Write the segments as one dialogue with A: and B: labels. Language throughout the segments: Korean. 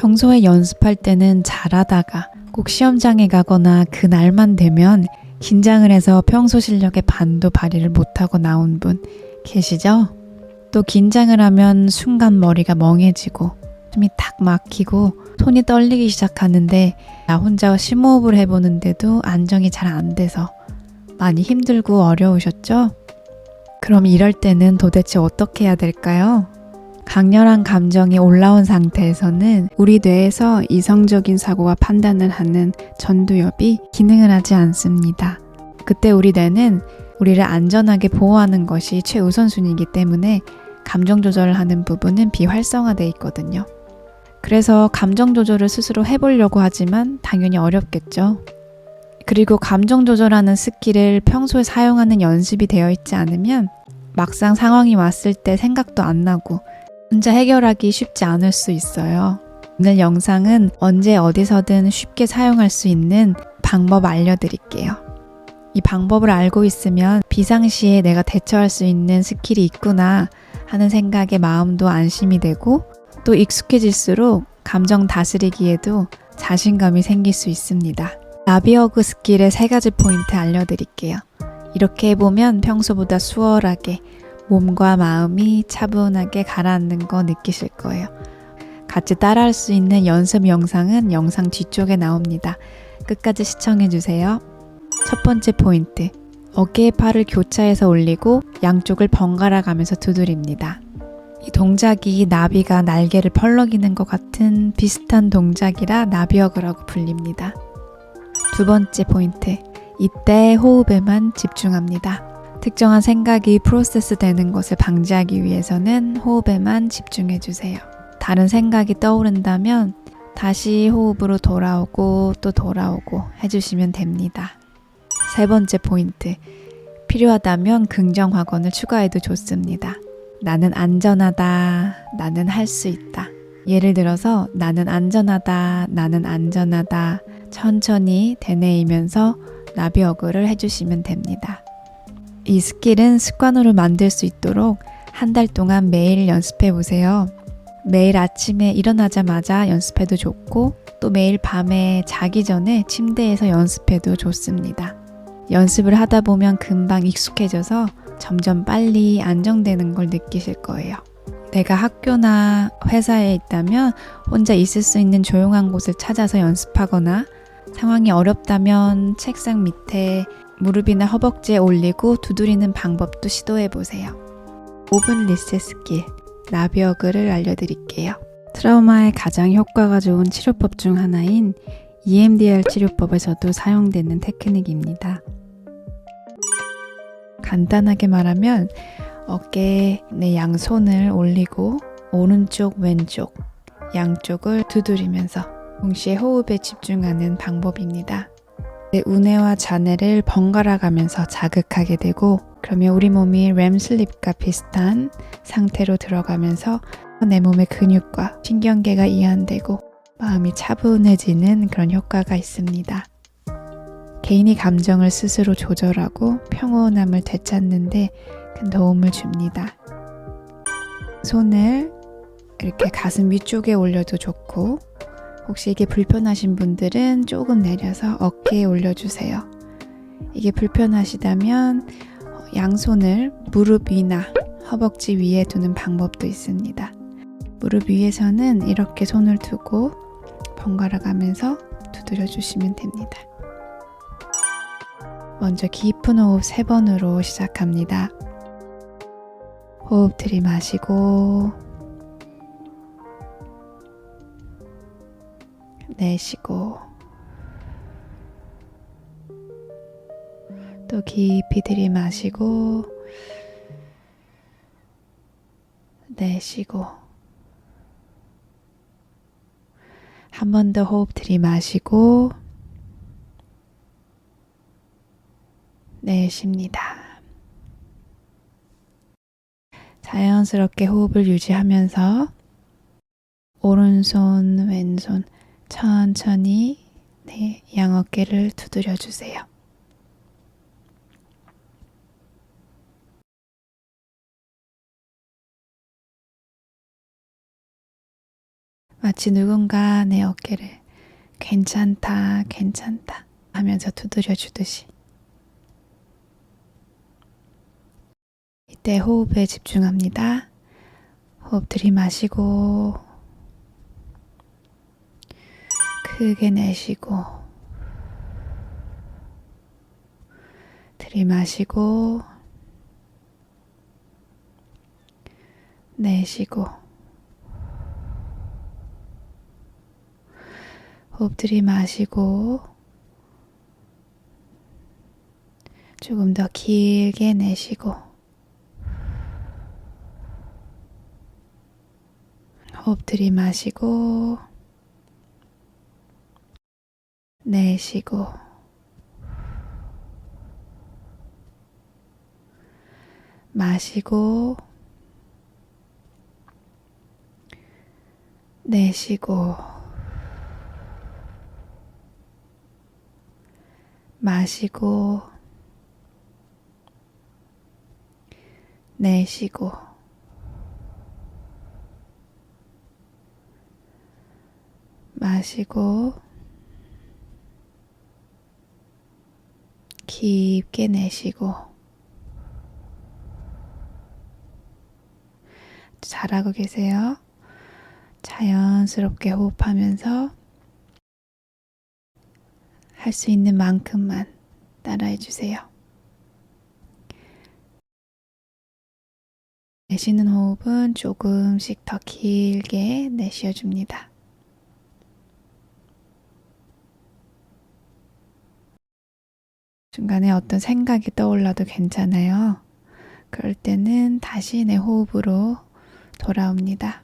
A: 평소에 연습할 때는 잘하다가 꼭 시험장에 가거나 그날만 되면 긴장을 해서 평소 실력의 반도 발휘를 못하고 나온 분 계시죠? 또 긴장을 하면 순간 머리가 멍해지고 숨이 탁 막히고 손이 떨리기 시작하는데 나 혼자 심호흡을 해보는데도 안정이 잘 안 돼서 많이 힘들고 어려우셨죠? 그럼 이럴 때는 도대체 어떻게 해야 될까요? 강렬한 감정이 올라온 상태에서는 우리 뇌에서 이성적인 사고와 판단을 하는 전두엽이 기능을 하지 않습니다. 그때 우리 뇌는 우리를 안전하게 보호하는 것이 최우선순위이기 때문에 감정 조절을 하는 부분은 비활성화되어 있거든요. 그래서 감정 조절을 스스로 해보려고 하지만 당연히 어렵겠죠. 그리고 감정 조절하는 스킬을 평소에 사용하는 연습이 되어 있지 않으면 막상 상황이 왔을 때 생각도 안 나고 혼자 해결하기 쉽지 않을 수 있어요. 오늘 영상은 언제 어디서든 쉽게 사용할 수 있는 방법 알려드릴게요. 이 방법을 알고 있으면 비상시에 내가 대처할 수 있는 스킬이 있구나 하는 생각에 마음도 안심이 되고 또 익숙해질수록 감정 다스리기에도 자신감이 생길 수 있습니다. 나비어그 스킬의 3가지 포인트 알려드릴게요. 이렇게 해보면 평소보다 수월하게 몸과 마음이 차분하게 가라앉는 거 느끼실 거예요. 같이 따라할 수 있는 연습 영상은 영상 뒤쪽에 나옵니다. 끝까지 시청해주세요. 첫 번째 포인트, 어깨의 팔을 교차해서 올리고 양쪽을 번갈아 가면서 두드립니다. 이 동작이 나비가 날개를 펄럭이는 것 같은 비슷한 동작이라 나비어그라고 불립니다. 두 번째 포인트, 이때 호흡에만 집중합니다. 특정한 생각이 프로세스 되는 것을 방지하기 위해서는 호흡에만 집중해주세요. 다른 생각이 떠오른다면 다시 호흡으로 돌아오고 또 돌아오고 해주시면 됩니다. 세 번째 포인트, 필요하다면 긍정 확언을 추가해도 좋습니다. 나는 안전하다, 나는 할 수 있다. 예를 들어서 나는 안전하다, 나는 안전하다 천천히 되뇌이면서 나비어그를 해주시면 됩니다. 이 스킬은 습관으로 만들 수 있도록 한 달 동안 매일 연습해 보세요. 매일 아침에 일어나자마자 연습해도 좋고 또 매일 밤에 자기 전에 침대에서 연습해도 좋습니다. 연습을 하다 보면 금방 익숙해져서 점점 빨리 안정되는 걸 느끼실 거예요. 내가 학교나 회사에 있다면 혼자 있을 수 있는 조용한 곳을 찾아서 연습하거나 상황이 어렵다면 책상 밑에 무릎이나 허벅지에 올리고 두드리는 방법도 시도해보세요. 5분 리셋 스킬, 나비어그를 알려드릴게요. 트라우마에 가장 효과가 좋은 치료법 중 하나인 EMDR 치료법에서도 사용되는 테크닉입니다. 간단하게 말하면 어깨에 내 양손을 올리고 오른쪽 왼쪽 양쪽을 두드리면서 동시에 호흡에 집중하는 방법입니다. 내 우뇌와 자뇌를 번갈아 가면서 자극하게 되고 그러면 우리 몸이 렘 슬립과 비슷한 상태로 들어가면서 내 몸의 근육과 신경계가 이완되고 마음이 차분해지는 그런 효과가 있습니다. 개인이 감정을 스스로 조절하고 평온함을 되찾는 데 큰 도움을 줍니다. 손을 이렇게 가슴 위쪽에 올려도 좋고 혹시 이게 불편하신 분들은 조금 내려서 어깨에 올려주세요. 이게 불편하시다면 양손을 무릎 위나 허벅지 위에 두는 방법도 있습니다. 무릎 위에서는 이렇게 손을 두고 번갈아 가면서 두드려 주시면 됩니다. 먼저 깊은 호흡 3번으로 시작합니다. 호흡 들이마시고 내쉬고 또 깊이 들이마시고 내쉬고 한 번 더 호흡 들이마시고 내쉽니다. 자연스럽게 호흡을 유지하면서 오른손, 왼손 천천히 양어깨를 두드려 주세요. 마치 누군가 내 어깨를 괜찮다, 괜찮다 하면서 두드려 주듯이. 이때 호흡에 집중합니다. 호흡 들이마시고 크게 내쉬고 들이마시고 내쉬고 호흡 들이마시고 조금 더 길게 내쉬고 호흡 들이마시고 내쉬고 마시고 내쉬고 마시고 내쉬고 마시고 깊게 내쉬고. 잘하고 계세요. 자연스럽게 호흡하면서 할 수 있는 만큼만 따라해 주세요. 내쉬는 호흡은 조금씩 더 길게 내쉬어 줍니다. 중간에 어떤 생각이 떠올라도 괜찮아요. 그럴 때는 다시 내 호흡으로 돌아옵니다.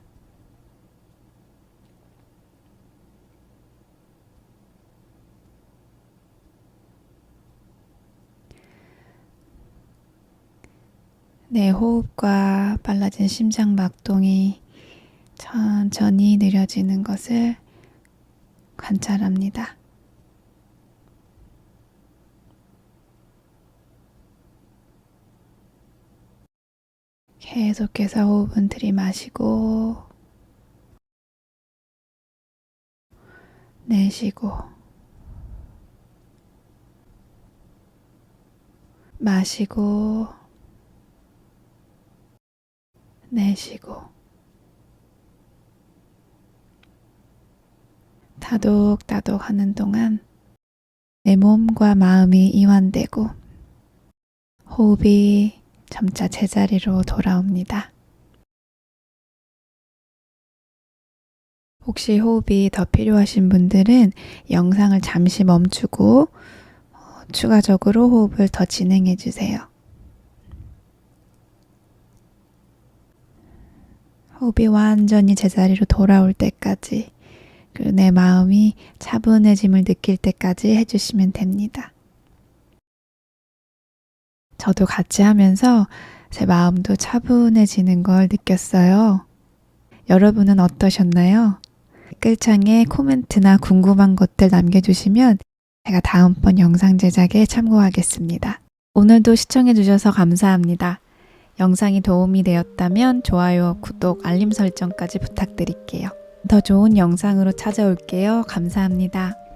A: 내 호흡과 빨라진 심장 박동이 천천히 느려지는 것을 관찰합니다. 계속해서 호흡은 들이마시고 내쉬고 마시고 내쉬고 타독타독 하는 동안 내 몸과 마음이 이완되고 호흡이 점차 제자리로 돌아옵니다. 혹시 호흡이 더 필요하신 분들은 영상을 잠시 멈추고 추가적으로 호흡을 더 진행해 주세요. 호흡이 완전히 제자리로 돌아올 때까지, 그리고 내 마음이 차분해짐을 느낄 때까지 해주시면 됩니다. 저도 같이 하면서 제 마음도 차분해지는 걸 느꼈어요. 여러분은 어떠셨나요? 댓글창에 코멘트나 궁금한 것들 남겨주시면 제가 다음번 영상 제작에 참고하겠습니다. 오늘도 시청해주셔서 감사합니다. 영상이 도움이 되었다면 좋아요, 구독, 알림 설정까지 부탁드릴게요. 더 좋은 영상으로 찾아올게요. 감사합니다.